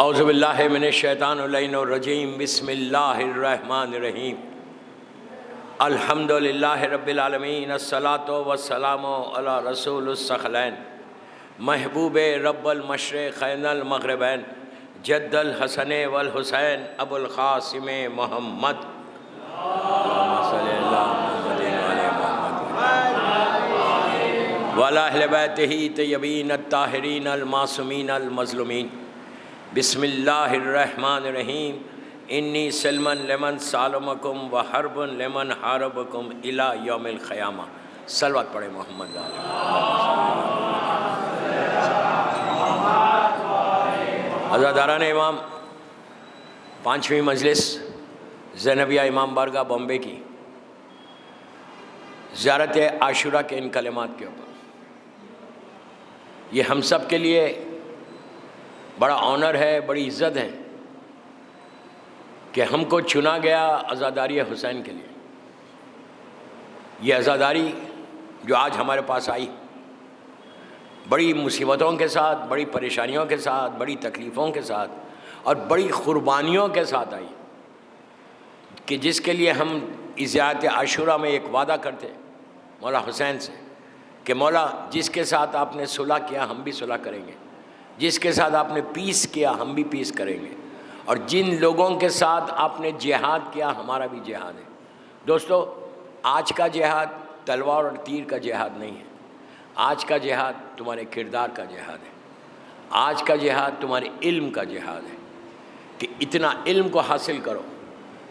اعوذ باللہ من الشیطان الرجیم بسم اللہ الرحمن الرحیم الحمد للہ رب العالمین الصلاۃ والسلام علی رسول الثقلین محبوب رب المشرقین المغربین جد الحسن والحسین ابو القاسم محمد وعلی اہل بیتہ طیبین الطاہرین المعصومین المظلومین بسم اللہ الرحمن الرحیم انی سلمن لمن سالمکم و حرب لمن حاربکم الی یوم القیامہ۔ صلوات پڑھیں محمد علیہ۔ عزاداران امام، 5ویں مجلس زینبیہ امام بارگاہ بامبے کی زیارت عاشورہ کے ان کلمات کے اوپر یہ ہم سب کے لیے بڑا آنر ہے، بڑی عزت ہے کہ ہم کو چنا گیا عزاداری حسین کے لیے۔ یہ عزاداری جو آج ہمارے پاس آئی، بڑی مصیبتوں کے ساتھ، بڑی پریشانیوں کے ساتھ، بڑی تکلیفوں کے ساتھ اور بڑی قربانیوں کے ساتھ آئی، کہ جس کے لیے ہم زیارت عاشورہ میں ایک وعدہ کرتے مولا حسین سے کہ مولا جس کے ساتھ آپ نے صلح کیا ہم بھی صلح کریں گے، جس کے ساتھ آپ نے پیس کیا ہم بھی پیس کریں گے، اور جن لوگوں کے ساتھ آپ نے جہاد کیا ہمارا بھی جہاد ہے۔ دوستو، آج کا جہاد تلوار اور تیر کا جہاد نہیں ہے، آج کا جہاد تمہارے کردار کا جہاد ہے، آج کا جہاد تمہارے علم کا جہاد ہے، کہ اتنا علم کو حاصل کرو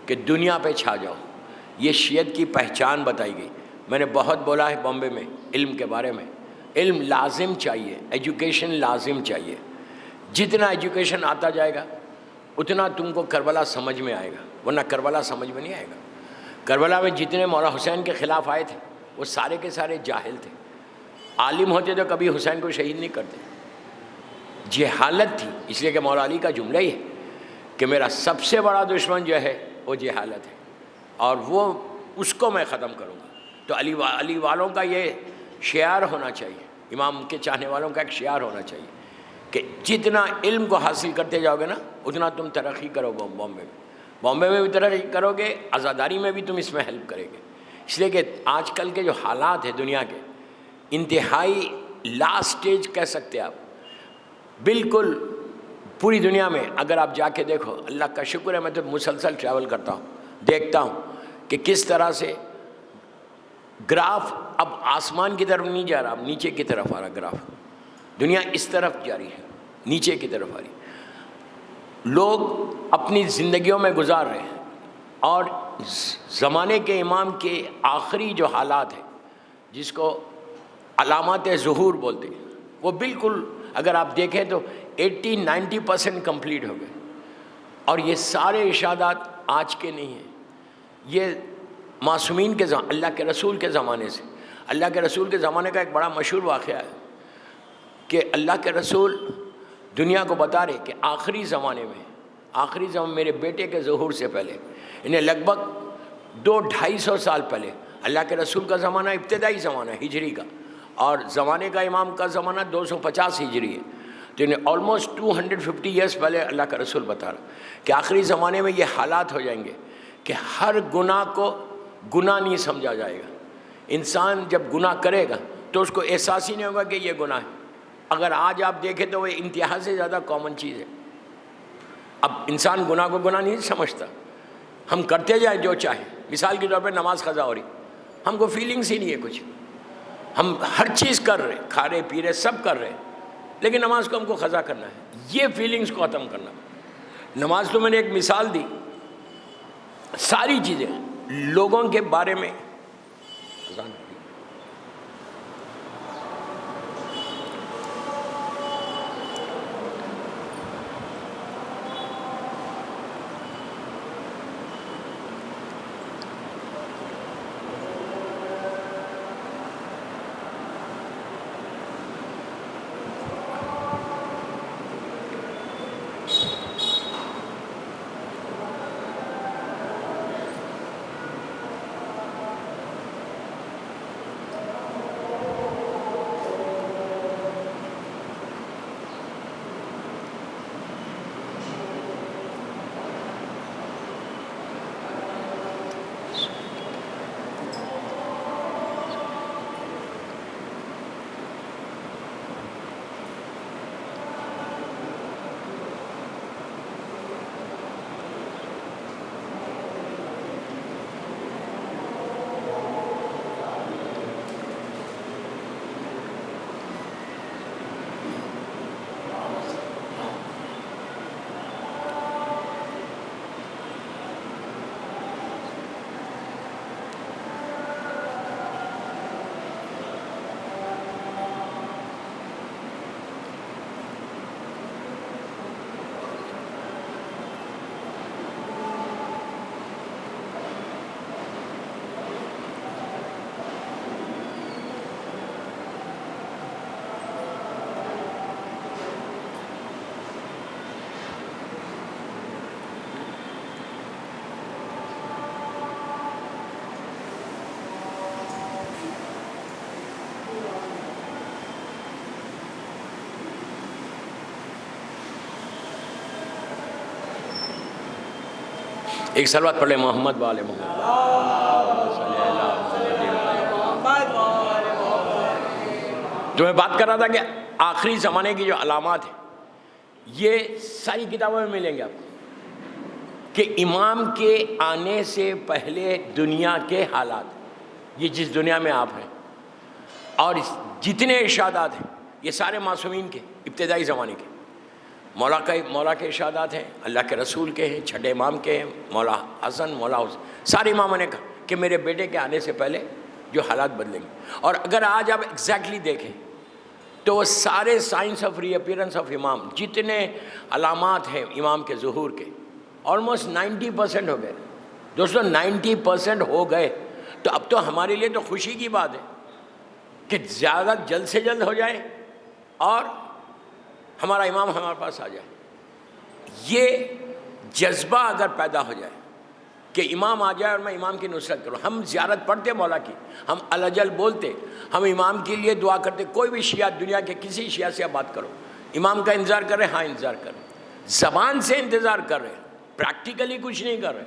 کہ دنیا پہ چھا جاؤ۔ یہ شیعت کی پہچان بتائی گئی۔ میں نے بہت بولا ہے بامبے میں علم کے بارے میں، علم لازم چاہیے، ایجوکیشن لازم چاہیے۔ جتنا ایجوکیشن آتا جائے گا اتنا تم کو کربلا سمجھ میں آئے گا، ورنہ کربلا سمجھ میں نہیں آئے گا۔ کربلا میں جتنے مولا حسین کے خلاف آئے تھے وہ سارے کے سارے جاہل تھے، عالم ہوتے تو کبھی حسین کو شہید نہیں کرتے، جہالت تھی۔ اس لیے کہ مولا علی کا جملہ ہی ہے کہ میرا سب سے بڑا دشمن جو ہے وہ جہالت ہے، اور وہ اس کو میں ختم کروں گا۔ تو علی والوں کا یہ شعار ہونا چاہیے، امام کے چاہنے والوں کا ایک شعار ہونا چاہیے کہ جتنا علم کو حاصل کرتے جاؤ گے نا اتنا تم ترقی کرو گے۔ بامبے میں بھی ترقی کرو گے، عزاداری میں بھی تم اس میں ہیلپ کرے گے۔ اس لیے کہ آج کل کے جو حالات ہیں دنیا کے، انتہائی لاسٹ سٹیج کہہ سکتے آپ، بالکل پوری دنیا میں اگر آپ جا کے دیکھو، اللہ کا شکر ہے میں تو مسلسل ٹریول کرتا ہوں، دیکھتا ہوں کہ کس طرح سے گراف اب آسمان کی طرف نہیں جا رہا، اب نیچے کی طرف آ رہا گراف۔ دنیا اس طرف جاری ہے، نیچے کی طرف آ رہی۔ لوگ اپنی زندگیوں میں گزار رہے ہیں، اور زمانے کے امام کے آخری جو حالات ہیں جس کو علامات ظہور بولتے ہیں، وہ بالکل اگر آپ دیکھیں تو 80-90% کمپلیٹ ہو گئے۔ اور یہ سارے ارشادات آج کے نہیں ہیں، یہ معصومین کے اللہ کے رسول کے زمانے سے۔ اللہ کے رسول کے زمانے کا ایک بڑا مشہور واقعہ ہے کہ اللہ کے رسول دنیا کو بتا رہے کہ آخری زمانے میرے بیٹے کے ظہور سے پہلے، انہیں لگ بھگ 200-250 سال پہلے، اللہ کے رسول کا زمانہ ابتدائی زمانہ ہجری کا، اور زمانے کا امام کا زمانہ 250 ہجری ہے، تو انہیں آلموسٹ 250 ایئرس پہلے اللہ کا رسول بتا رہا کہ آخری زمانے میں یہ حالات ہو جائیں گے کہ ہر گناہ کو گناہ نہیں سمجھا جائے گا۔ انسان جب گناہ کرے گا تو اس کو احساس ہی نہیں ہوگا کہ یہ گناہ ہے۔ اگر آج آپ دیکھیں تو وہ انتہا سے زیادہ کامن چیز ہے۔ اب انسان گناہ کو گناہ نہیں سمجھتا، ہم کرتے جائیں جو چاہیں۔ مثال کے طور پہ نماز قضا ہو رہی، ہم کو فیلنگس ہی نہیں ہے کچھ، ہم ہر چیز کر رہے، کھا رہے پی رہے سب کر رہے، لیکن نماز کو ہم کو قضا کرنا ہے، یہ فیلنگس کو ختم کرنا۔ نماز تو میں نے ایک مثال دی، ساری چیزیں لوگوں کے بارے میں ایک صلوات پڑھ لیں محمد والے محمد. جو میں بات کر رہا تھا کہ آخری زمانے کی جو علامات ہیں یہ ساری کتابوں میں ملیں گے آپ کو، کہ امام کے آنے سے پہلے دنیا کے حالات، یہ جس دنیا میں آپ ہیں، اور جتنے ارشادات ہیں یہ سارے معصومین کے ابتدائی زمانے کے، مولا کے ارشادات ہیں، اللہ کے رسول کے ہیں، چھٹے امام کے ہیں، مولا حسن، مولا حسین، سارے اماموں نے کہا کہ میرے بیٹے کے آنے سے پہلے جو حالات بدلیں گے. اور اگر آج آپ ایگزیکٹلی دیکھیں تو وہ سارے signs of reappearance of امام، جتنے علامات ہیں امام کے ظہور کے، آلموسٹ 90% ہو گئے. دوستو 90% ہو گئے. تو اب تو ہمارے لیے تو خوشی کی بات ہے کہ زیادہ جلد سے جلد ہو جائے اور ہمارا امام ہمارے پاس آ جائے. یہ جذبہ اگر پیدا ہو جائے کہ امام آ جائے اور میں امام کی نصرت کروں. ہم زیارت پڑھتے مولا کی، ہم الجل بولتے، ہم امام کے لیے دعا کرتے. کوئی بھی شیعہ، دنیا کے کسی شیعہ سے آپ بات کرو، امام کا انتظار کر رہے ہیں؟ ہاں انتظار کر رہے ہیں، زبان سے انتظار کر رہے ہیں، پریکٹیکلی کچھ نہیں کر رہے.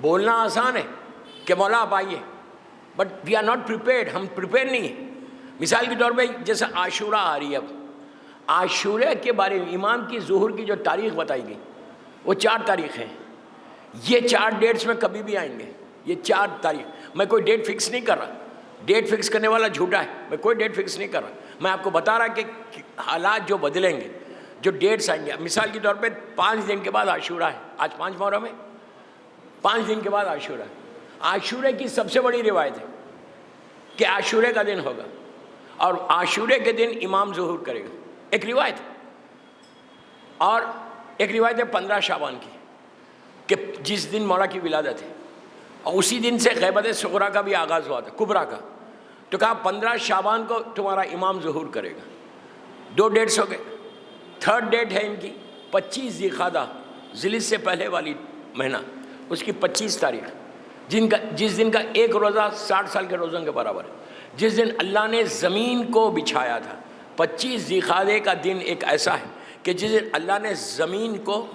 بولنا آسان ہے کہ مولا آپ آئیے، but we are not prepared. ہم پریپیئر نہیں ہیں. مثال کے طور پہ جیسے عاشورہ آ رہی ہے، اب عاشورہ کے بارے میں امام کی ظہور کی جو تاریخ بتائی گئی وہ 4 تاریخ ہیں. یہ 4 ڈیٹس میں کبھی بھی آئیں گے. یہ 4 تاریخ، میں کوئی ڈیٹ فکس نہیں کر رہا، ڈیٹ فکس کرنے والا جھوٹا ہے. میں کوئی ڈیٹ فکس نہیں کر رہا، میں آپ کو بتا رہا کہ حالات جو بدلیں گے، جو ڈیٹس آئیں گے. مثال کے طور پہ 5 دن کے بعد عاشورہ ہے. آج 5 محرم ہے، 5 دن کے بعد عاشورہ ہے. عاشورے کی سب سے بڑی روایت ہے کہ عاشورے کا دن ہوگا اور عاشورے کے دن امام ظہور کرے گا. ایک روایت. اور ایک روایت ہے 15 شعبان کی کہ جس دن مولا کی ولادت ہے، اور اسی دن سے غیبت صغریٰ کا بھی آغاز ہوا تھا، کبریٰ کا. تو کہا 15 شعبان کو تمہارا امام ظہور کرے گا. 2 ڈیٹس ہو گئے. 3rd ڈیٹ ہے ان کی 25 ذی القعدہ، ذی سے پہلے والی مہینہ، اس کی 25 تاریخ، جس دن کا ایک روزہ 60 سال کے روزوں کے برابر ہے. جس دن اللہ نے زمین کو بچھایا تھا. 25 ذی القعدہ کا دن ایک ایسا ہے کہ جس دن اللہ نے زمین کو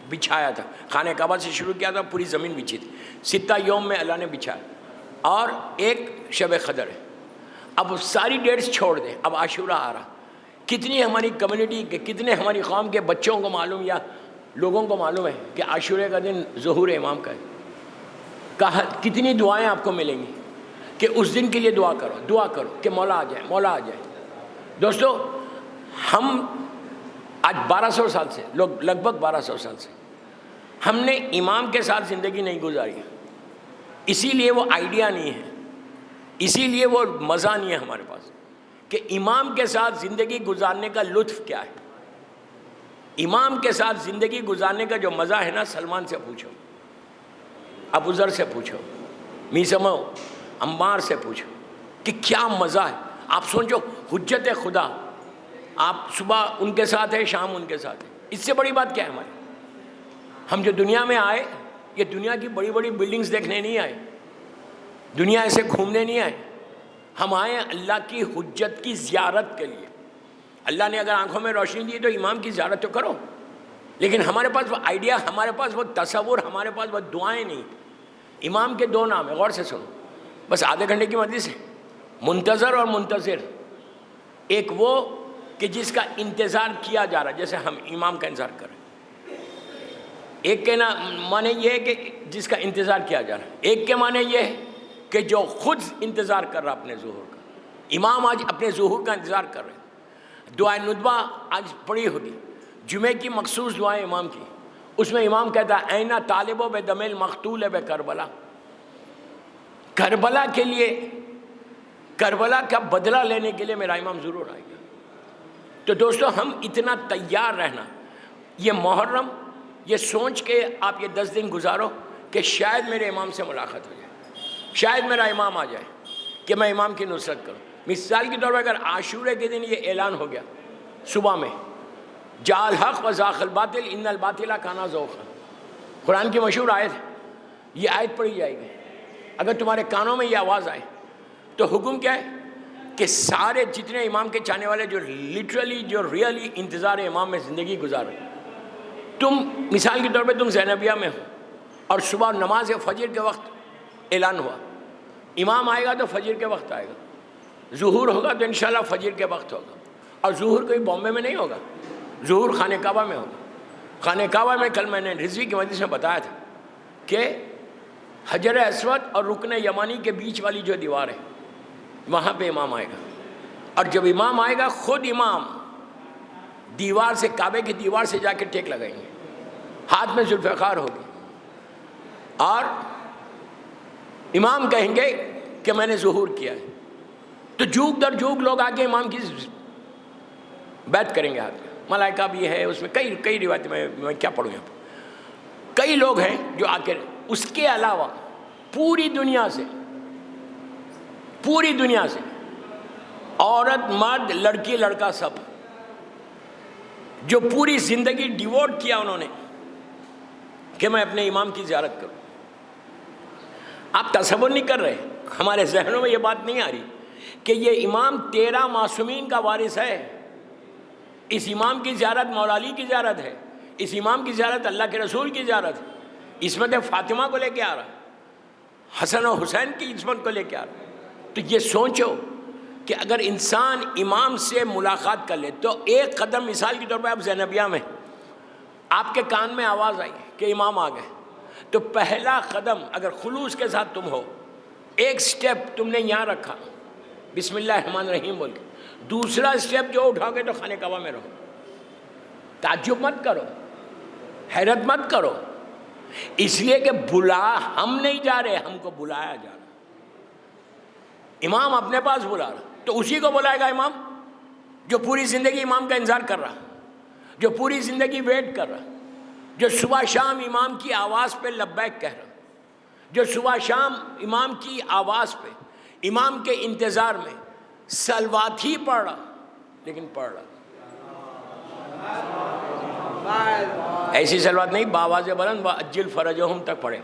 بچھایا تھا. خانہ کعبہ سے شروع کیا تھا، پوری زمین بچھی تھی. 6 یوم میں اللہ نے بچھایا. اور ایک شب قدر ہے. اب ساری ڈیٹس چھوڑ دیں، اب عاشورہ آ رہا. کتنی ہماری کمیونٹی کے، کتنے ہماری قوم کے بچوں کو معلوم یا لوگوں کو معلوم ہے کہ عاشورے کا دن ظہور امام کا ہے. کتنی دعائیں آپ کو ملیں گی کہ اس دن کے لیے دعا کرو کہ مولا آ جائے، مولا آ جائے. دوستو ہم آج 1200 سال سے، لگ بھگ 1200 سال سے ہم نے امام کے ساتھ زندگی نہیں گزاری ہے. اسی لیے وہ آئیڈیا نہیں ہے، اسی لیے وہ مزہ نہیں ہے ہمارے پاس کہ امام کے ساتھ زندگی گزارنے کا لطف کیا ہے. امام کے ساتھ زندگی گزارنے کا جو مزہ ہے نا، سلمان سے پوچھو، ابو ذر سے پوچھو، میثم عمار سے پوچھو کہ کیا مزہ ہے. آپ سوچو، حجت خدا، آپ صبح ان کے ساتھ ہیں، شام ان کے ساتھ ہیں. اس سے بڑی بات کیا ہے ہماری؟ ہم جو دنیا میں آئے، یہ دنیا کی بڑی بڑی بلڈنگز دیکھنے نہیں آئے، دنیا ایسے گھومنے نہیں آئے. ہم آئے اللہ کی حجت کی زیارت کے لیے. اللہ نے اگر آنکھوں میں روشنی دی تو امام کی زیارت تو کرو. لیکن ہمارے پاس وہ آئیڈیا، ہمارے پاس وہ تصور، ہمارے پاس وہ دعائیں نہیں. امام کے 2 نام ہیں، غور سے سنو، بس آدھے گھنٹے کی مجلس ہے. منتظر اور منتظر. ایک وہ کہ جس کا انتظار کیا جا رہا ہے، جیسے ہم امام کا انتظار کر رہے ہیں. ایک کے معنی یہ ہے کہ جس کا انتظار کیا جا رہا ہے. ایک کے معنی یہ ہے کہ جو خود انتظار کر رہا اپنے ظہور کا. امام آج اپنے ظہور کا انتظار کر رہے ہیں. دعائے ندبہ آج پڑھی ہوگی، جمعے کی مخصوص دعائیں امام کی. اس میں امام کہتا ہے اینا طالبو بے دم المقتول بے کربلا. کربلا کے لیے، کربلا کا بدلہ لینے کے لیے میرا امام ضرور آئے گا. تو دوستو ہم اتنا تیار رہنا. یہ محرم، یہ سوچ کے آپ یہ 10 دن گزارو کہ شاید میرے امام سے ملاقات ہو جائے، شاید میرا امام آ جائے کہ میں امام کی نصرت کروں. مثال کے طور پر اگر عاشورے کے دن یہ اعلان ہو گیا صبح میں، جاء الحق و زاق الباطل ان الباطل کان زوقا، قرآن کی مشہور آیت ہے، یہ آیت پڑھی جائے گی. اگر تمہارے کانوں میں یہ آواز آئے تو حکم کیا ہے کہ سارے جتنے امام کے چاہنے والے جو لٹرلی، جو ریئلی انتظار امام میں زندگی گزارے، تم مثال کے طور پہ تم زینبیہ میں ہو، اور صبح نماز فجر کے وقت اعلان ہوا، امام آئے گا تو فجر کے وقت آئے گا، ظہور ہوگا تو انشاءاللہ فجر کے وقت ہوگا، اور ظہور کوئی بامبے میں نہیں ہوگا، ظہور خانہ کعبہ میں ہوگا۔ خانہ کعبہ میں کل میں نے رضوی کی مجلس میں بتایا تھا کہ حجر اسود اور رکن یمانی کے بیچ والی جو دیوار ہے وہاں پہ امام آئے گا، اور جب امام آئے گا خود امام دیوار سے، کعبے کی دیوار سے جا کے ٹیک لگائیں گے، ہاتھ میں ذوالفقار ہوگی، اور امام کہیں گے کہ میں نے ظہور کیا ہے، تو جھوک در جھوک لوگ آ کے امام کی بیعت کریں گے ہاتھ میں، ملائکہ بھی ہے اس میں، کئی روایتیں میں کیا پڑھوں یہاں پہ، کئی لوگ ہیں جو آ کے، اس کے علاوہ پوری دنیا سے عورت مرد لڑکی لڑکا سب جو پوری زندگی ڈیووٹ کیا انہوں نے کہ میں اپنے امام کی زیارت کروں۔ آپ تصور نہیں کر رہے، ہمارے ذہنوں میں یہ بات نہیں آ رہی کہ یہ امام 13 معصومین کا وارث ہے، اس امام کی زیارت مولا علی کی زیارت ہے، اس امام کی زیارت اللہ کے رسول کی زیارت ہے، عصمت فاطمہ کو لے کے آ رہا ہے، حسن و حسین کی عصمت کو لے کے آ رہا ہے۔ تو یہ سوچو کہ اگر انسان امام سے ملاقات کر لے تو ایک قدم، مثال کے طور پہ آپ زینبیہ میں آپ کے کان میں آواز آئی کہ امام آ گئے، تو پہلا قدم اگر خلوص کے ساتھ تم ہو، ایک سٹیپ تم نے یہاں رکھا بسم اللہ الرحمن الرحیم بول کے، دوسرا سٹیپ جو اٹھاؤ گے تو خانہ کعبہ میں رہو۔ تعجب مت کرو، حیرت مت کرو، اس لیے کہ ہم نہیں جا رہے، ہم کو بلایا جا رہا، امام اپنے پاس بلا رہا، تو اسی کو بلائے گا امام جو پوری زندگی امام کا انتظار کر رہا، جو پوری زندگی ویٹ کر رہا، جو صبح شام امام کی آواز پہ لبیک کہہ رہا، جو صبح شام امام کی آواز پہ، امام کے انتظار میں صلوات ہی پڑھ رہا، لیکن پڑھ رہا ایسی صلوات نہیں، بآواز بلند وَأَجِّلْ فَرَجَهُمْ تک پڑھے،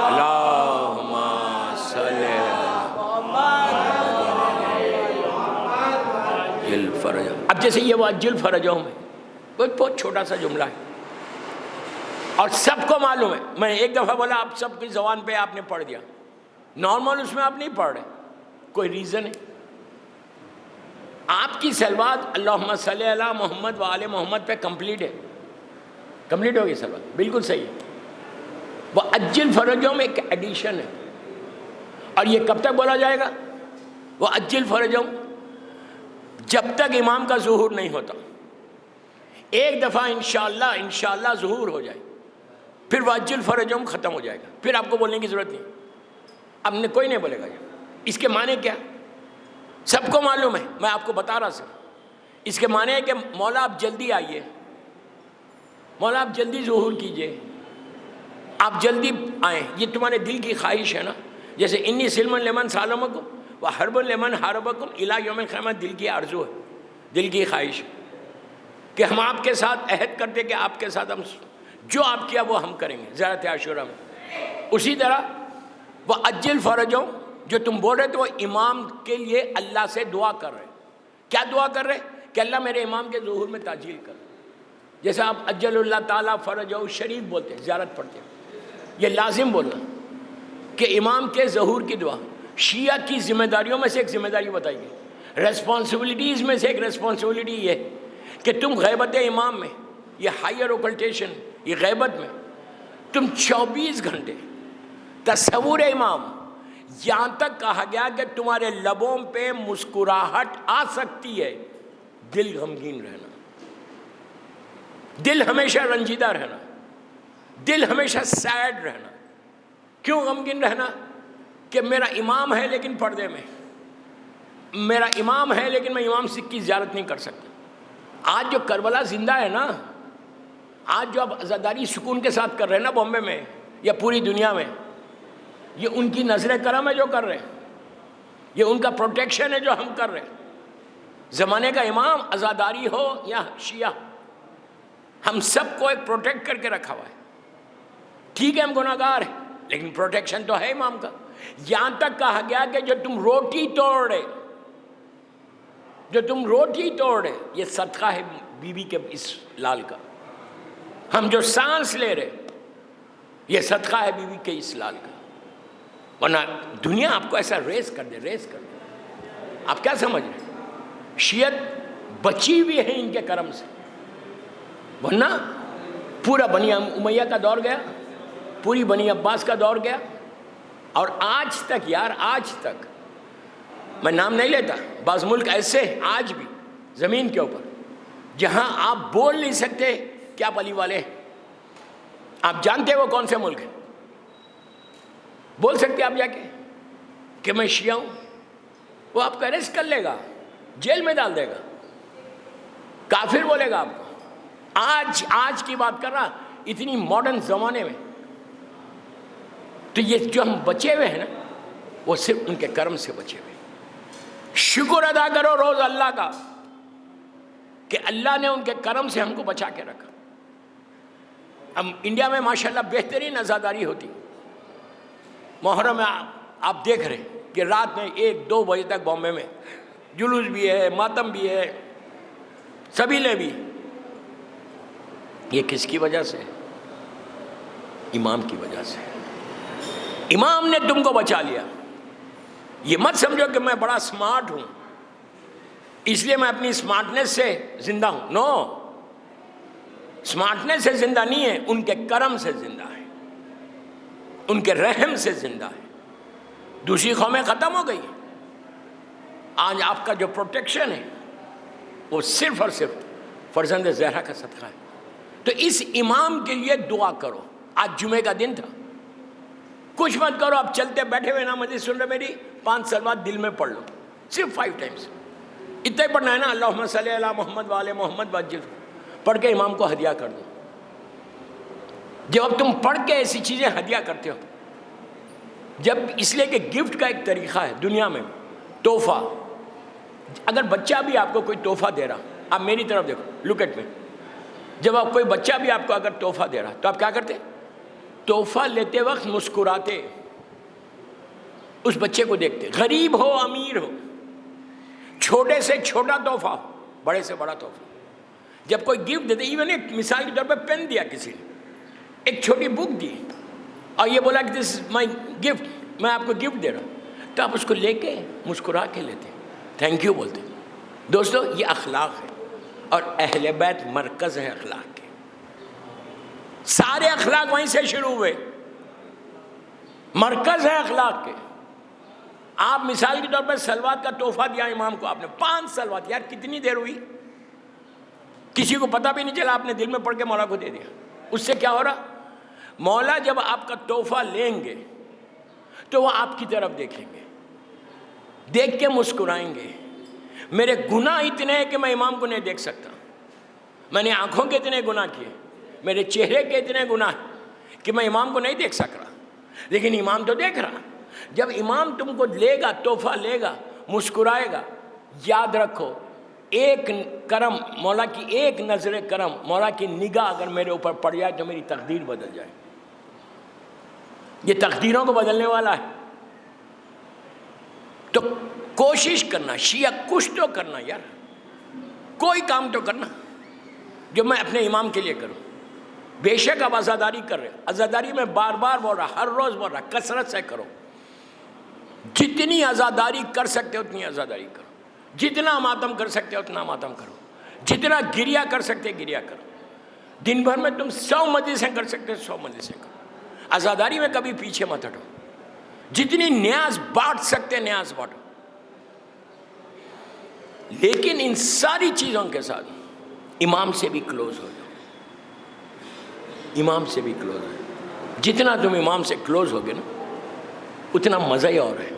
اللہم صلی اجل فرجہم۔ اب جیسے یہ وَأَجِّلْ فَرَجَهُمْ ہے، بہت چھوٹا سا جملہ ہے اور سب کو معلوم ہے، میں ایک دفعہ بولا آپ سب کی زبان پہ آپ نے پڑھ دیا، نارمل اس میں آپ نہیں پڑھ رہے، کوئی ریزن ہے؟ آپ کی صلوات اللہم صلی علی محمد وآل محمد پہ کمپلیٹ ہے، کمپلیٹ ہوگی صلوات، بالکل صحیح ہے۔ وَأَجِّلْ فَرَجَهُمْ ایک ایڈیشن ہے، اور یہ کب تک بولا جائے گا؟ وَأَجِّلْ فَرَجَهُمْ جب تک امام کا ظہور نہیں ہوتا، ایک دفعہ انشاءاللہ ظہور ہو جائے پھر وَأَجِّلْ فَرَجَهُمْ ختم ہو جائے گا، پھر آپ کو بولنے کی ضرورت نہیں، اب کوئی نہیں بولے گا۔ اس کے معنی کیا؟ سب کو معلوم ہے، میں آپ کو بتا رہا ہوں، اس کے معنی ہے کہ مولا آپ جلدی آئیے، مولا آپ جلدی ظہور کیجئے، آپ جلدی آئیں، یہ تمہارے دل کی خواہش ہے نا، جیسے انی سلم لمن سالمکم وحرب لمن حاربکم الی یوم القیامہ، دل کی آرزو ہے، دل کی خواہش ہے کہ ہم آپ کے ساتھ عہد کرتے کہ آپ کے ساتھ ہم جو آپ کیا وہ ہم کریں گے زیارت عاشورہ میں۔ اسی طرح وَأَجِّلْ فَرَجَهُمْ جو تم بول رہے تو وہ امام کے لیے اللہ سے دعا کر رہے، کیا دعا کر رہے؟ کہ اللہ میرے امام کے ظہور میں تعجیل کر، جیسے آپ اجل اللہ تعالیٰ فرجہ شریف بولتے ہیں، زیارت پڑھتے ہیں، یہ لازم بولنا کہ امام کے ظہور کی دعا۔ شیعہ کی ذمہ داریوں میں سے ایک ذمہ داری بتائی گئی، ریسپانسبلٹیز میں سے ایک ریسپانسبلٹی یہ کہ تم غیبت امام میں، یہ ہائر اوکلٹیشن، یہ غیبت میں تم 24 گھنٹے تصور امام، یہاں تک کہا گیا کہ تمہارے لبوں پہ مسکراہٹ آ سکتی ہے، دل غمگین رہنا، دل ہمیشہ رنجیدہ رہنا، دل ہمیشہ سیڈ رہنا۔ کیوں غمگین رہنا؟ کہ میرا امام ہے لیکن پردے میں، میرا امام ہے لیکن میں امام سکھ کی زیارت نہیں کر سکتا۔ آج جو کربلا زندہ ہے نا، آج جو آپ عزاداری سکون کے ساتھ کر رہے ہیں نا بامبے میں یا پوری دنیا میں، یہ ان کی نظر کرم ہے جو کر رہے ہیں، یہ ان کا پروٹیکشن ہے جو ہم کر رہے ہیں۔ زمانے کا امام عزاداری ہو یا شیعہ، ہم سب کو ایک پروٹیکٹ کر کے رکھا ہوا ہے۔ ٹھیک ہے ہم گناہگار ہیں لیکن پروٹیکشن تو ہے امام کا۔ یہاں تک کہا گیا کہ جو تم روٹی توڑ رہے، جو تم روٹی توڑ رہے، یہ صدقہ ہے بیوی کے اس لال کا۔ ہم جو سانس لے رہے، یہ صدقہ ہے بیوی کے اسلال کا، ورنہ دنیا آپ کو ایسا ریس کر دے۔ آپ کیا سمجھ رہے ہیں؟ شیعت بچی ہوئی ہے ان کے کرم سے، ورنہ پورا بنی امیہ کا دور گیا، پوری بنی عباس کا دور گیا، اور آج تک یار، آج تک میں نام نہیں لیتا، بعض ملک ایسے ہیں آج بھی زمین کے اوپر جہاں آپ بول نہیں سکتے کہ آپ علی والے ہیں۔ آپ جانتے ہیں وہ کون سے ملک ہیں؟ بول سکتے آپ جا کے کہ میں شیعہ ہوں؟ وہ آپ کو اریسٹ کر لے گا، جیل میں ڈال دے گا، کافر بولے گا آپ کو۔ آج کی بات کر رہا، اتنی ماڈرن زمانے میں۔ تو یہ جو ہم بچے ہوئے ہیں نا، وہ صرف ان کے کرم سے بچے ہوئے۔ شکر ادا کرو روز اللہ کا کہ اللہ نے ان کے کرم سے ہم کو بچا کے رکھا۔ ہم انڈیا میں ماشاءاللہ بہترین عزاداری ہوتی، محرم میں آپ دیکھ رہے ہیں کہ رات میں 1-2 بجے تک بامبے میں جلوس بھی ہے، ماتم بھی ہے، سبیلے بھی۔ یہ کس کی وجہ سے؟ امام کی وجہ سے۔ امام نے تم کو بچا لیا۔ یہ مت سمجھو کہ میں بڑا سمارٹ ہوں اس لیے میں اپنی سمارٹنس سے زندہ ہوں، نو، سمارٹنس سے زندہ نہیں ہے، ان کے کرم سے زندہ ہے، ان کے رحم سے زندہ ہے۔ دوسری قومیں ختم ہو گئی، آج آپ کا جو پروٹیکشن ہے وہ صرف اور صرف فرزند زہرا کا صدقہ ہے۔ تو اس امام کے لیے دعا کرو۔ آج جمعے کا دن تھا، کچھ مت کرو، آپ چلتے بیٹھے ہوئے نا مجلس سن رہے میری، 5 صلوات دل میں پڑھ لو، صرف 5 ٹائمز، اتنا ہی پڑھنا ہے نا، اللہم صلی علی محمد وآل محمد وجل، پڑھ کے امام کو ہدیہ کر دو۔ جب اب تم پڑھ کے ایسی چیزیں ہدیہ کرتے ہو، جب اس لیے کہ گفٹ کا ایک طریقہ ہے دنیا میں، تحفہ۔ اگر بچہ بھی آپ کو کوئی تحفہ دے رہا، آپ میری طرف دیکھو، لک ایٹ می، جب آپ کوئی بچہ بھی آپ کو اگر تحفہ دے رہا تو آپ کیا کرتے؟ تحفہ لیتے وقت مسکراتے، اس بچے کو دیکھتے، غریب ہو امیر ہو، چھوٹے سے چھوٹا تحفہ ہو، بڑے سے بڑا تحفہ۔ جب کوئی گفٹ دیتے، ایون ایک مثال کے طور پہ پین دیا کسی نے، ایک چھوٹی بک دی اور یہ بولا کہ دس از مائی گفٹ، میں آپ کو گفٹ دے رہا ہوں، تو آپ اس کو لے کے مسکرا کے لیتے، تھینک یو بولتے۔ دوستو یہ اخلاق ہے، اور اہل بیت مرکز ہے اخلاق کے، سارے اخلاق وہیں سے شروع ہوئے، مرکز ہے اخلاق کے۔ آپ مثال کے طور پر صلوات کا تحفہ دیا امام کو، آپ نے 5 صلوات، یار کتنی دیر ہوئی، کسی کو پتہ بھی نہیں چلا، آپ نے دل میں پڑھ کے مولا کو دے دیا۔ اس سے کیا ہو رہا؟ مولا جب آپ کا تحفہ لیں گے تو وہ آپ کی طرف دیکھیں گے، دیکھ کے مسکرائیں گے۔ میرے گناہ اتنے ہیں کہ میں امام کو نہیں دیکھ سکتا، میں نے آنکھوں کے اتنے گناہ کیے، میرے چہرے کے اتنے گناہ کہ میں امام کو نہیں دیکھ سک رہا، لیکن امام تو دیکھ رہا۔ جب امام تم کو لے گا، تحفہ لے گا، مسکرائے گا، یاد رکھو ایک کرم، مولا کی ایک نظر کرم، مولا کی نگاہ اگر میرے اوپر پڑ جائے تو میری تقدیر بدل جائے۔ یہ تقدیروں کو بدلنے والا ہے۔ تو کوشش کرنا، شیعہ کچھ تو کرنا یار، کوئی کام تو کرنا جو میں اپنے امام کے لیے کروں۔ بے شک آپ عزاداری کر رہے ہیں، عزاداری میں بار بار بول رہا، ہر روز بول رہا، کثرت سے کرو، جتنی عزاداری کر سکتے ہو اتنی عزاداری کرو، جتنا ماتم کر سکتے ہو اتنا ماتم کرو، جتنا گریا کر سکتے گریا کرو۔ دن بھر میں تم 100 مجلسیں کر سکتے 100 مجلسیں کرو۔ عزاداری میں کبھی پیچھے مت ہٹو، جتنی نیاز بانٹ سکتے نیاز بانٹو۔ لیکن ان ساری چیزوں کے ساتھ امام سے بھی کلوز ہو جاؤ، امام سے بھی کلوز ہو جاؤ۔ جتنا تم امام سے کلوز ہوگے نا اتنا مزہ ہی اور ہے،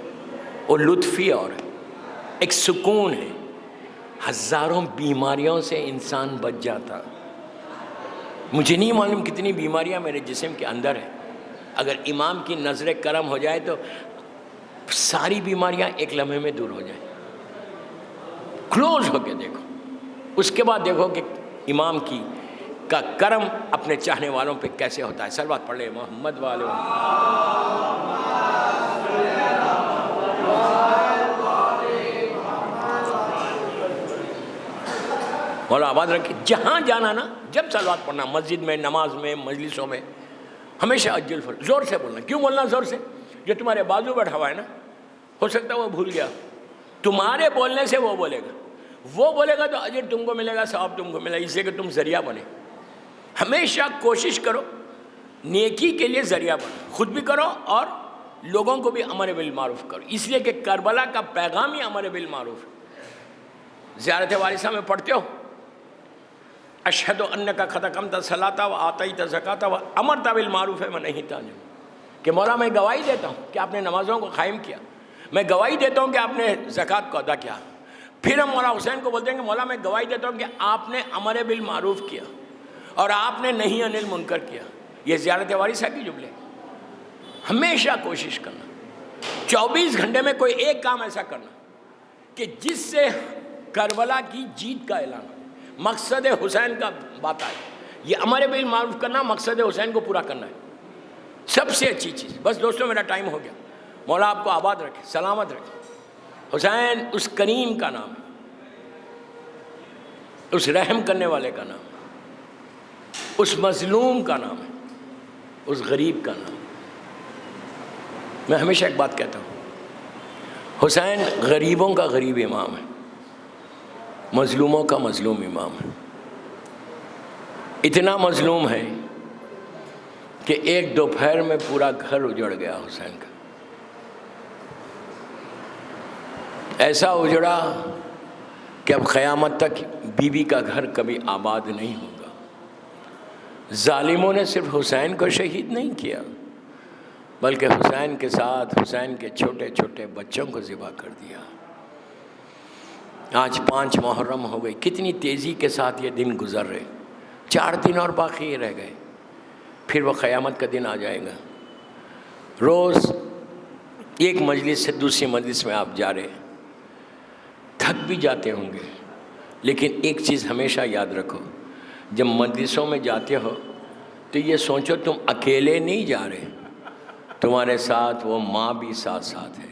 اور لطف ہی اور ہے، ایک سکون ہے۔ ہزاروں بیماریوں سے انسان بچ جاتا، مجھے نہیں معلوم کتنی بیماریاں میرے جسم کے اندر ہیں، اگر امام کی نظر کرم ہو جائے تو ساری بیماریاں ایک لمحے میں دور ہو جائیں۔ کلوز ہو کے دیکھو، اس کے بعد دیکھو کہ امام کا کرم اپنے چاہنے والوں پہ کیسے ہوتا ہے۔ صلوات پڑھ لیں محمد والے۔ مولا آباد رکھے، جہاں جانا نا، جب صلوات پڑھنا، مسجد میں، نماز میں، مجلسوں میں، ہمیشہ عجل فرمایا. زور سے بولنا. کیوں بولنا زور سے؟ جو تمہارے بازو بیٹھا ہوا ہے نا، ہو سکتا ہے وہ بھول گیا، تمہارے بولنے سے وہ بولے گا. وہ بولے گا تو اجر تم کو ملے گا، ثواب تم کو ملے گا، اس لیے کہ تم ذریعہ بنے. ہمیشہ کوشش کرو نیکی کے لیے ذریعہ بنو، خود بھی کرو اور لوگوں کو بھی امر بالمعروف کرو. اس لیے کہ کربلا کا پیغام ہی امر بالمعروف ہے. زیارت وارثہ میں پڑھتے ہو اشہد انک قد اقمت الصلاۃ و آتیت الزکاۃ و امرت بالمعروف ونہیت عن المنکر، کہ مولا میں گواہی دیتا ہوں کہ آپ نے نمازوں کو قائم کیا، میں گواہی دیتا ہوں کہ آپ نے زکوٰۃ کو ادا کیا. پھر ہم مولا حسین کو بولتے ہیں کہ مولا میں گواہی دیتا ہوں کہ آپ نے امر بالمعروف کیا اور آپ نے نہی عن المنکر کیا. یہ زیارت وارثہ کی جملے. ہمیشہ کوشش کرنا 24 گھنٹے میں کوئی ایک کام ایسا کرنا کہ جس سے کربلا کی جیت کا اعلان ہو، مقصد حسین کا بات آئے. یہ امر بالمعروف کرنا مقصد حسین کو پورا کرنا ہے، سب سے اچھی چیز. بس دوستوں میرا ٹائم ہو گیا. مولا آپ کو آباد رکھے، سلامت رکھے. حسین اس کریم کا نام ہے، اس رحم کرنے والے کا نام ہے، اس مظلوم کا نام ہے، اس غریب کا نام ہے. میں ہمیشہ ایک بات کہتا ہوں، حسین غریبوں کا غریب امام ہے، مظلوموں کا مظلوم امام ہے. اتنا مظلوم ہے کہ ایک دوپہر میں پورا گھر اجڑ گیا حسین کا. ایسا اجڑا کہ اب قیامت تک بی بی کا گھر کبھی آباد نہیں ہوگا. ظالموں نے صرف حسین کو شہید نہیں کیا بلکہ حسین کے ساتھ حسین کے چھوٹے چھوٹے بچوں کو ذبح کر دیا. آج 5 محرم ہو گئی، کتنی تیزی کے ساتھ یہ دن گزر رہے. 4 دن اور باقی رہ گئے، پھر وہ قیامت کا دن آ جائے گا. روز ایک مجلس سے دوسری مجلس میں آپ جا رہے ہیں، تھک بھی جاتے ہوں گے، لیکن ایک چیز ہمیشہ یاد رکھو، جب مجلسوں میں جاتے ہو تو یہ سوچو تم اکیلے نہیں جا رہے، تمہارے ساتھ وہ ماں بھی ساتھ ساتھ ہے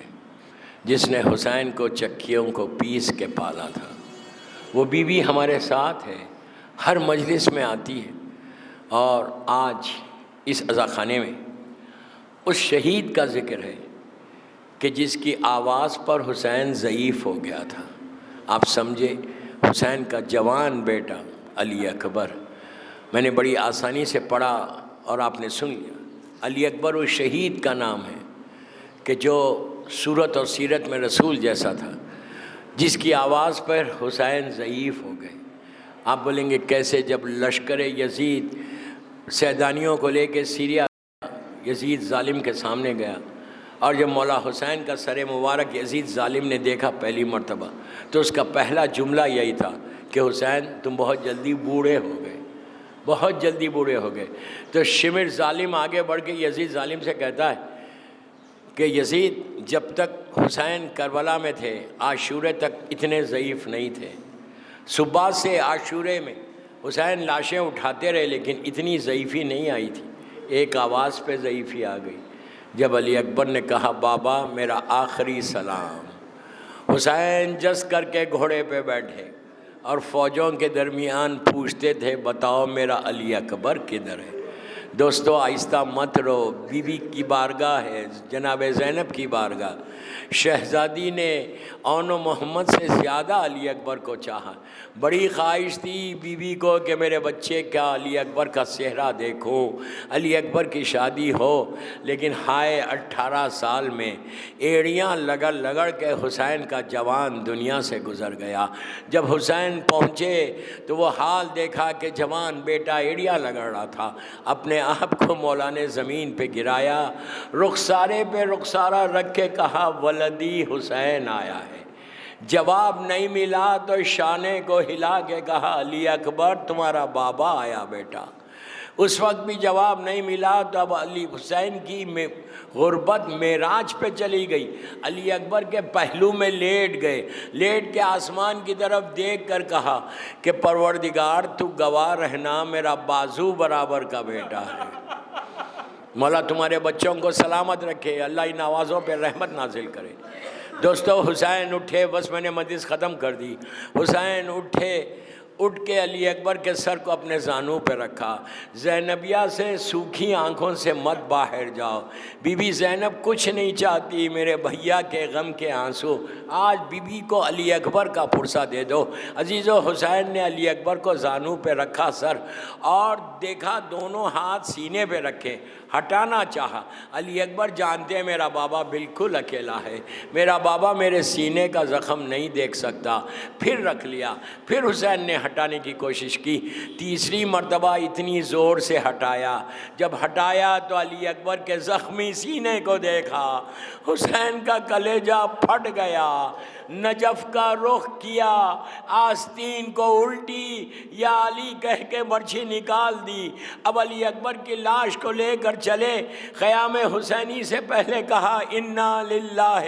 جس نے حسین کو چکیوں کو پیس کے پالا تھا. وہ بیوی ہمارے ساتھ ہے، ہر مجلس میں آتی ہے. اور آج اس عزاخانے میں اس شہید کا ذکر ہے کہ جس کی آواز پر حسین ضعیف ہو گیا تھا. آپ سمجھے، حسین کا جوان بیٹا علی اکبر. میں نے بڑی آسانی سے پڑھا اور آپ نے سن لیا. علی اکبر وہ شہید کا نام ہے کہ جو صورت اور سیرت میں رسول جیسا تھا، جس کی آواز پر حسین ضعیف ہو گئے. آپ بولیں گے کیسے؟ جب لشکر یزید سیدانیوں کو لے کے سیریا یزید ظالم کے سامنے گیا، اور جب مولا حسین کا سر مبارک یزید ظالم نے دیکھا پہلی مرتبہ، تو اس کا پہلا جملہ یہی تھا کہ حسین تم بہت جلدی بوڑھے ہو گئے، بہت جلدی بوڑھے ہو گئے. تو شمر ظالم آگے بڑھ کے یزید ظالم سے کہتا ہے کہ یزید جب تک حسین کربلا میں تھے عاشورے تک اتنے ضعیف نہیں تھے. صبح سے عاشورے میں حسین لاشیں اٹھاتے رہے لیکن اتنی ضعیفی نہیں آئی تھی. ایک آواز پہ ضعیفی آ گئی جب علی اکبر نے کہا بابا میرا آخری سلام. حسین جس کر کے گھوڑے پہ بیٹھے اور فوجوں کے درمیان پوچھتے تھے بتاؤ میرا علی اکبر کدھر ہے. دوستو آہستہ مت رو، بی بی کی بارگاہ ہے، جناب زینب کی بارگاہ. شہزادی نے اون و محمد سے زیادہ علی اکبر کو چاہا. بڑی خواہش تھی بی بی کو کہ میرے بچے کا علی اکبر کا چہرہ دیکھوں، علی اکبر کی شادی ہو. لیکن ہائے 18 سال میں ایڑیاں لگڑ لگڑ کے حسین کا جوان دنیا سے گزر گیا. جب حسین پہنچے تو وہ حال دیکھا کہ جوان بیٹا ایڑیاں لگڑ رہا تھا. اپنے آپ کو مولا نے زمین پہ گرایا، رخسارے پہ رخسارہ رکھ کے کہا ولدی حسین آیا ہے. جواب نہیں ملا تو شانے کو ہلا کے کہا علی اکبر تمہارا بابا آیا بیٹا. اس وقت بھی جواب نہیں ملا تو اب علی حسین کی غربت معراج پہ چلی گئی. علی اکبر کے پہلو میں لیٹ گئے، لیٹ کے آسمان کی طرف دیکھ کر کہا کہ پروردگار تو گواہ رہنا میرا بازو برابر کا بیٹا ہے. مولا تمہارے بچوں کو سلامت رکھے، اللہ ان آوازوں پہ رحمت نازل کرے. دوستو حسین اٹھے، بس میں نے مجلس ختم کر دی. حسین اٹھے، اٹھ کے علی اکبر کے سر کو اپنے زانوں پہ رکھا، زینبیہ سے سوکھی آنکھوں سے مت باہر جاؤ، بی بی زینب کچھ نہیں چاہتی میرے بھیا کے غم کے آنسو، آج بی بی کو علی اکبر کا پرسہ دے دو۔ عزیزو، حسین نے علی اکبر کو زانوں پہ رکھا سر، اور دیکھا دونوں ہاتھ سینے پہ رکھے، ہٹانا چاہا۔ علی اکبر جانتے ہیں میرا بابا بالکل اکیلا ہے، میرا بابا میرے سینے کا زخم نہیں دیکھ سکتا، پھر رکھ لیا۔ پھر حسین نے ہٹانے کی کوشش کی، تیسری مرتبہ اتنی زور سے ہٹایا، جب ہٹایا تو علی اکبر کے زخمی سینے کو دیکھا، حسین کا کلیجہ پھٹ گیا، نجف کا رخ کیا، آستین کو الٹی یا علی کہہ کے برچھی نکال دی۔ اب علی اکبر کی لاش کو لے کر چلے، خیام حسینی سے پہلے کہا انا للہ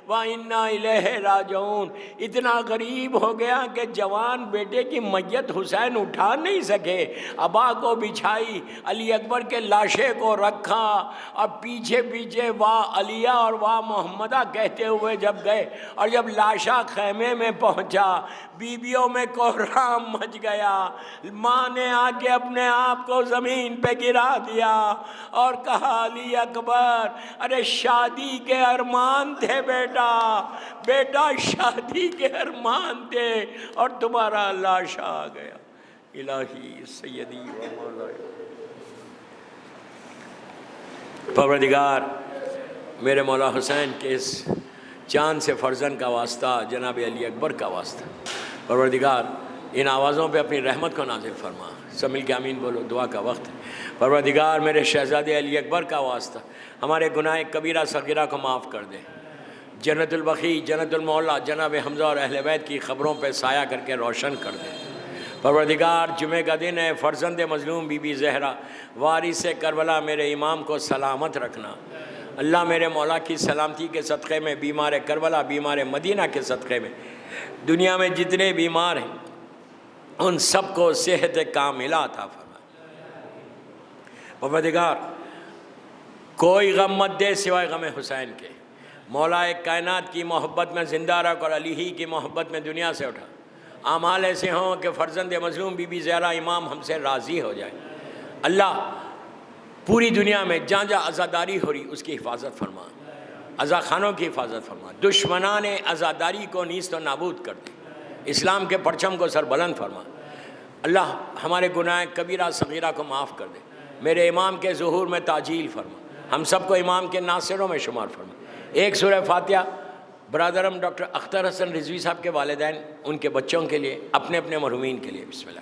و انا الیہ راجعون۔ اتنا غریب ہو گیا کہ جوان بیٹے کی میت حسین اٹھا نہیں سکے، ابا کو بچھائی، علی اکبر کے لاشے کو رکھا، اور پیچھے پیچھے واہ علیہ اور واہ محمدہ کہتے ہوئے جب گئے، اور جب لاشا خیمے میں پہنچا، بیویوں میں کوہرام مچ گیا۔ ماں نے آ کے اپنے آپ کو زمین پہ گرا دیا اور کہا علی اکبر، ارے شادی کے ارمان تھے بیٹا، بیٹا شادی کے ارمان تھے، اور تمہارا لاشا آ گیا۔ الہی سیدی و مولائی، پروردگار میرے مولا حسین کے اس چاند سے فرزند کا واسطہ، جناب علی اکبر کا واسطہ، پروردگار ان آوازوں پہ اپنی رحمت کو نازل فرما۔ سب مل کے آمین بولو، دعا کا وقت ہے۔ پروردگار میرے شہزادے علی اکبر کا واسطہ ہمارے گناہ کبیرہ صغیرہ کو معاف کر دے، جنت البقیع، جنت المعلا جناب حمزہ اور اہل بیت کی خبروں پہ سایہ کر کے روشن کر دے۔ پروردگار جمعہ کا دن ہے، فرزند مظلوم بی بی زہرا وارث کربلا میرے امام کو سلامت رکھنا۔ اللہ میرے مولا کی سلامتی کے صدقے میں بیمار کربلا، بیمار مدینہ کے صدقے میں دنیا میں جتنے بیمار ہیں ان سب کو صحت کاملہ عطا فرما۔ پروردگار کوئی غم مت دے سوائے غم حسین کے، مولا کائنات کی محبت میں زندہ رکھ، اور علی ہی کی محبت میں دنیا سے اٹھا۔ اعمال ایسے ہوں کہ فرزند مظلوم بی بی زہرا امام ہم سے راضی ہو جائے۔ اللہ پوری دنیا میں جہاں جہاں عزاداری ہو رہی اس کی حفاظت فرما، عزا خانوں کی حفاظت فرما، دشمنان عزاداری کو نیست و نابود کر دے، اسلام کے پرچم کو سر بلند فرما۔ اللہ ہمارے گناہ کبیرہ صغیرہ کو معاف کر دے، میرے امام کے ظہور میں تعجیل فرما، ہم سب کو امام کے ناصروں میں شمار فرما۔ ایک سورہ فاتحہ برادرم ڈاکٹر اختر حسن رضوی صاحب کے والدین، ان کے بچوں کے لیے، اپنے اپنے مرحومین کے لیے۔ بسم اللہ۔